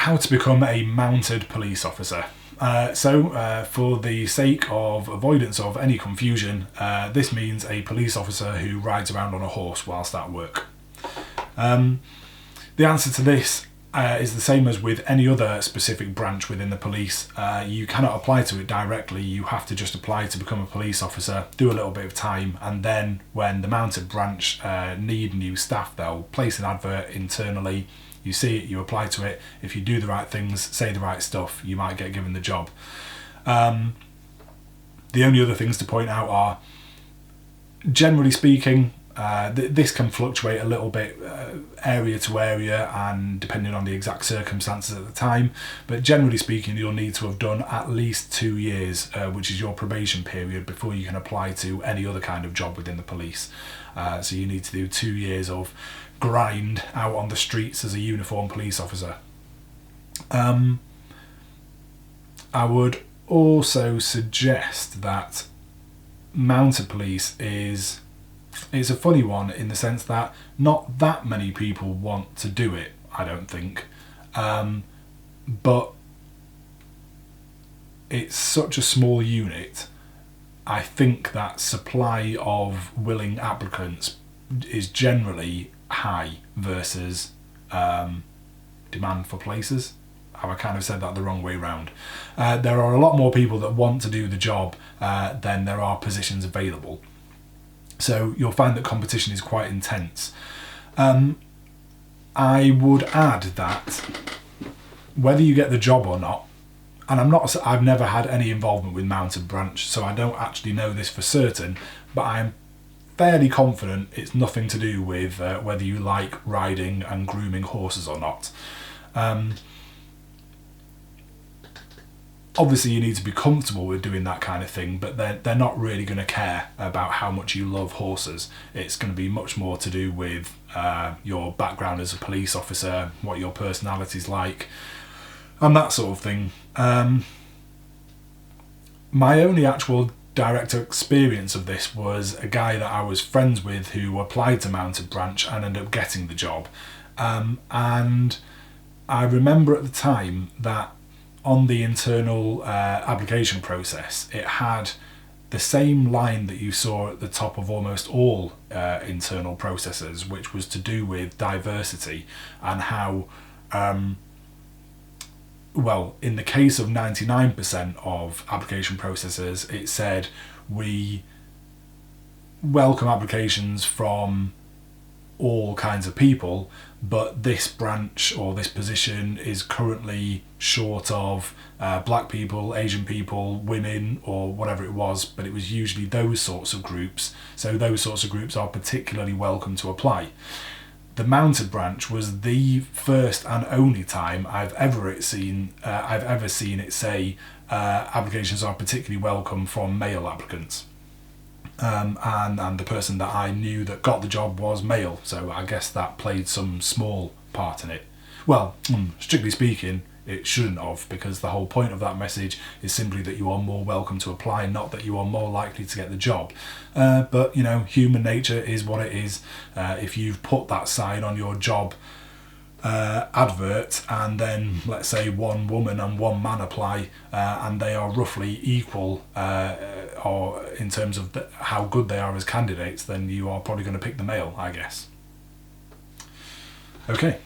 how to become a mounted police officer. For the sake of avoidance of any confusion, this means a police officer who rides around on a horse whilst at work. The answer to this is the same as with any other specific branch within the police. You cannot apply to it directly. You have to just apply to become a police officer, do a little bit of time, and then when the mounted branch need new staff, they'll place an advert internally. You see it, you apply to it. If you do the right things, say the right stuff, you might get given the job. The only other things to point out are, generally speaking, this can fluctuate a little bit area to area and depending on the exact circumstances at the time, but generally speaking you'll need to have done at least 2 years, which is your probation period, before you can apply to any other kind of job within the police. So you need to do 2 years of grind out on the streets as a uniformed police officer. I would also suggest that mounted police it's a funny one in the sense that not that many people want to do it, I don't think. But it's such a small unit, I think that supply of willing applicants is generally high versus demand for places. I kind of said that the wrong way round. There are a lot more people that want to do the job than there are positions available. So you'll find that competition is quite intense. I would add that whether you get the job or not, and I've never had any involvement with mounted branch, so I don't actually know this for certain, but I'm fairly confident it's nothing to do with whether you like riding and grooming horses or not. Obviously you need to be comfortable with doing that kind of thing, but they're not really going to care about how much you love horses. It's going to be much more to do with your background as a police officer, what your personality's like, and that sort of thing. My only actual direct experience of this was a guy that I was friends with who applied to mounted branch and ended up getting the job. And I remember at the time that on the internal application process, it had the same line that you saw at the top of almost all internal processes, which was to do with diversity and how, in the case of 99% of application processes, it said we welcome applications from all kinds of people, but this branch or this position is currently short of black people, Asian people, women, or whatever it was, but it was usually those sorts of groups, so those sorts of groups are particularly welcome to apply. The mounted branch was the first and only time I've ever seen it say applications are particularly welcome from male applicants. And the person that I knew that got the job was male, so I guess that played some small part in it. Well, strictly speaking, it shouldn't have, because the whole point of that message is simply that you are more welcome to apply, not that you are more likely to get the job. But, human nature is what it is. If you've put that sign on your job advert, and then let's say one woman and one man apply, and they are roughly equal or in terms of how good they are as candidates, then you are probably going to pick the male, I guess. Okay.